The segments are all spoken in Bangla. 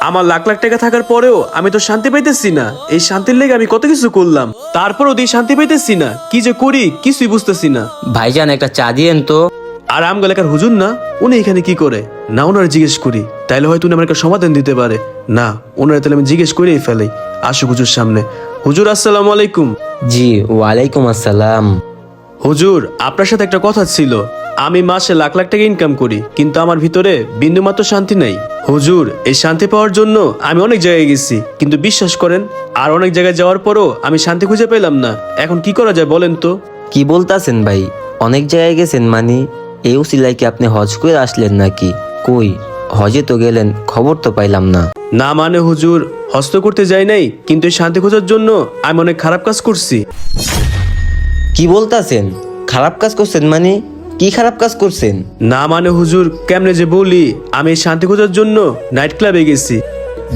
আমার লাখ লাখ টাকা থাকার পরেও আমি তো শান্তি পাইতেছি না। এই শান্তির লেগে আমি কত কিছু করলাম, তারপরেও তো শান্তি পাইতেছি না। কি যে করি কিছুই বুঝতেছি না। ভাইজান একটা চা দিয়েন তো। আর আমগো এলাকার হুজুর না, উনি এখানে কি করে? না ওনার জিজ্ঞেস করি, তাইলে হয়তো উনি আমার একটা সমাধান দিতে পারে। না, ওনার তাহলে আমি জিজ্ঞেস করেই ফেলাই। আসুক হুজুর সামনে। হুজুর আসসালামু আলাইকুম। জি ওয়ালাইকুম আসসালাম। হুজুর, আপনার সাথে একটা কথা ছিল। আমি মাসে লাখ লাখ টাকা ইনকাম করি, কিন্তু আমার ভিতরে বিন্দুমাত্র শান্তি নাই। হুজুর, এই শান্তি পাওয়ার জন্য আমি অনেক জায়গায় গেছি, কিন্তু বিশ্বাস করেন আর অনেক জায়গায় যাওয়ার পরও আমি শান্তি খুঁজে পেলাম না। এখন কি করা যায় বলেন তো? কি বলতাছেন ভাই? অনেক জায়গায় গেছেন মানে? এই উসিলায় কি আপনি হজ করে আসলেন নাকি? কই হজে তো গেলেন, খবর তো পাইলাম না। না মানে হুজুর, হস্ত করতে যাই নাই, কিন্তু এই শান্তি খোঁজার জন্য আমি অনেক খারাপ কাজ করছি। কি বলতাছেন? খারাপ কাজ করছেন মানে? কি খারাপ কাজ করছেন? না মানে হুজুর, কেমনে যে বলি, আমি এই শান্তি খোঁজার জন্য নাইট ক্লাবে গেছি,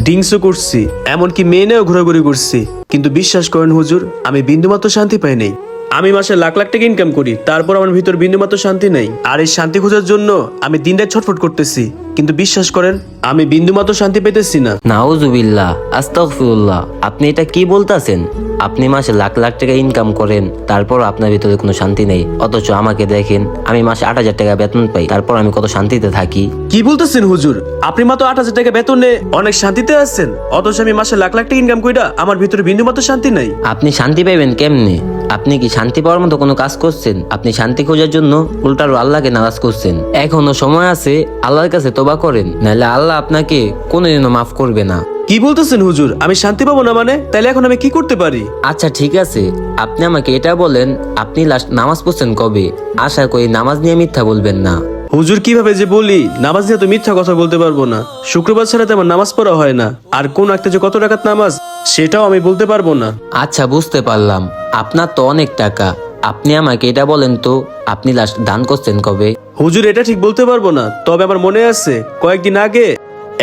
ড্রিঙ্কসও করছি, এমনকি মেয়ে নিয়েও ঘোরাঘুরি করছি, কিন্তু বিশ্বাস করেন হুজুর, আমি বিন্দুমাত্র শান্তি পাই নাই। আমি মাসে লাখ লাখ টাকা ইনকাম করি, তারপর আমার ভিতর বিন্দুমাত্র শান্তি নাই। আর এই শান্তি খোঁজার জন্য আমি দিন রাত ছটফট করতেছি, কিন্তু বিশ্বাস করেন আমি বিন্দুমাত্র শান্তি পেতেছি না। নাউজুবিল্লাহ, আস্তাগফিরুল্লাহ। আপনি এটা কি বলতাছেন? আপনি মাসে লাখ লাখ টাকা ইনকাম করেন, তারপর আপনার ভিতরে কোনো শান্তি নেই। অথচ আমাকে দেখেন, আমি মাসে 8,000 টাকা বেতন পাই, তারপর আমি কত শান্তিতে থাকি। কি বলতেছেন হুজুর? আপনি মাত্র 8,000 টাকা বেতনে অনেক শান্তিতে আছেন, অথচ আমি মাসে লাখ লাখ টাকা ইনকাম কইরা আমার ভিতরে বিন্দুমাত্র শান্তি নাই। আপনি শান্তি পাইবেন কেমনে? আপনি কি শান্তি পাওয়ার মতো কোনো কাজ করছেন? আপনি শান্তি খোঁজার জন্য উল্টারো আল্লাহকে নারাজ করছেন। এখনো সময় আছে, আল্লাহর কাছে তোবা করেন, নাহলে আল্লাহ আপনাকে কোনোদিনও মাফ করবে না। কি বলতেছেন হুজুর? আমি শান্তি পাবো না মানে? তাইলে এখন আমি কি করতে পারি? আচ্ছা ঠিক আছে, আপনি আমাকে এটা বলেন, আপনি লাস্ট নামাজ পড়ছেন কবে? আশা করি নামাজ নিয়ে মিথ্যা বলবেন না। হুজুর, কিভাবে যে বলি, নামাজ নিয়ে তো মিথ্যা কথা বলতে পারবো না। শুক্রবার ছাড়া তো আমার নামাজ পড়া হয় না, আর কোন একটা যে কত টাকার নামাজ সেটাও আমি বলতে পারবো না। আচ্ছা বুঝতে পারলাম, আপনার তো অনেক টাকা। আপনি আমাকে এটা বলেন তো, আপনি লাস্ট দান করছেন কবে? হুজুর, এটা ঠিক বলতে পারবো না, তবে আমার মনে আছে কয়েকদিন আগে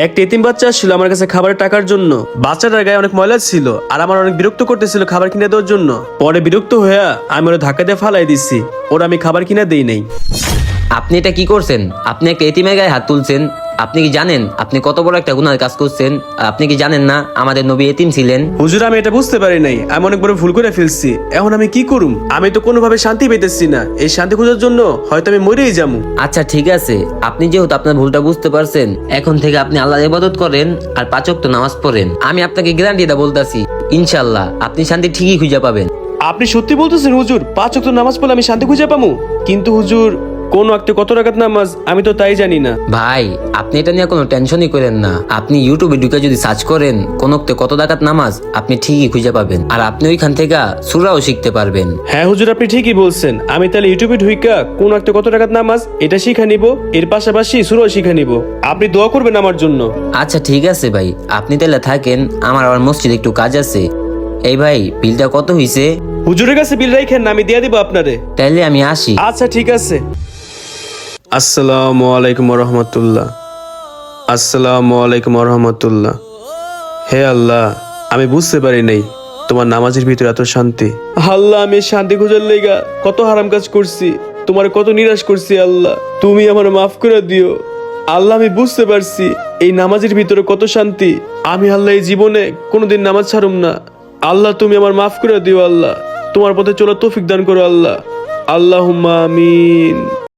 একটা এতিম বাচ্চা আসছিল আমার কাছে খাবারের টাকার জন্য। বাচ্চাটার গায়ে অনেক ময়লা ছিল, আর আমার অনেক বিরক্ত করতেছিল খাবার কিনে দেওয়ার জন্য। পরে বিরক্ত হয়ে আমি ওরা ধাক্কা দিয়ে ফালাই দিচ্ছি, ওরা আমি খাবার কিনে দেই নাই। আপনি এটা কি করছেন? আপনি একটা এতিমের গায়ে হাত তুলছেন। আপনি কি জানেন আপনি কত বড় একটা গুনার কাজ করছেন? আপনি কি জানেন না আমাদের নবী এতিম ছিলেন? হুজুর, আমি এটা বুঝতে পারি নাই, আমি অনেক বড় ভুল করে ফেলছি। এখন আমি কি করুম? আমি তো কোনোভাবে শান্তি পেতেছি না। এই শান্তি খোঁজার জন্য হয়তো আমি মরেই যাবো। আচ্ছা ঠিক আছে, আপনি যেহেতু আপনার ভুলটা বুঝতে পারছেন, এখন থেকে আপনি আল্লাহর ইবাদত করেন আর 5 ওয়াক্ত নামাজ পড়েন। আমি আপনাকে গ্যারান্টি এটা বলতাছি, ইনশাআল্লাহ আপনি শান্তি ঠিকই খুঁজে পাবেন। আপনি সত্যি বলতেছেন হুজুর? 5 ওয়াক্ত নামাজ পড়লে আমি শান্তি খুঁজে পাবো? কিন্তু হুজুর, কোন ওয়াক্তে কত রাকাত নামাজ আমি তো তাই জানি না। ভাই আপনি এটা নিয়ে কোনো টেনশনই করেন না। আপনি ইউটিউবে ঢুকে যদি সার্চ করেন কোন ওয়াক্তে কত রাকাত নামাজ, আপনি ঠিকই খুঁজে পাবেন। আর আপনি ওইখান থেকে সূরাও শিখতে পারবেন। হ্যাঁ হুজুর, আপনি ঠিকই বলছেন। আমি তাহলে ইউটিউবে ঢুইকা কোন ওয়াক্তে কত রাকাত নামাজ এটা শিখা নিব, এর পাশাপাশি সূরাও শিখা নিব। আপনি দোয়া করবেন আমার জন্য। আচ্ছা ঠিক আছে ভাই, আপনি তাহলে থাকেন, আমার আবার মসজিদে একটু কাজ আছে। এই ভাই, বিলটা কত হইছে? হুজুরের কাছে বিল রাখেন না, আমি দিয়ে দিব আপনারে। তাইলে আমি আসি। আচ্ছা ঠিক আছে। আসসালামু আলাইকুম রহমতুল্লাহ। আসসালামু আলাইকুম রহমতুল্লাহ। হে আল্লাহ, আমি বুঝতে পারি নাই তোমার নামাজের ভিতরে এত শান্তি। আল্লাহ, আমি শান্তি খোঁজার লেগা কত হারাম কাজ করছি, তোমার কত নিরাশ করছি। আল্লাহ, তুমি আমার মাফ করে দিও। আল্লাহ, আমি বুঝতে পারছি এই নামাজের ভিতরে কত শান্তি। আমি আল্লাহ এই জীবনে কোনোদিন নামাজ ছাড়ুম না। আল্লাহ, তুমি আমার মাফ করে দিও। আল্লাহ, তোমার পথে চলার তৌফিক দান করো। আল্লাহ, আল্লাহুম্মা আমিন।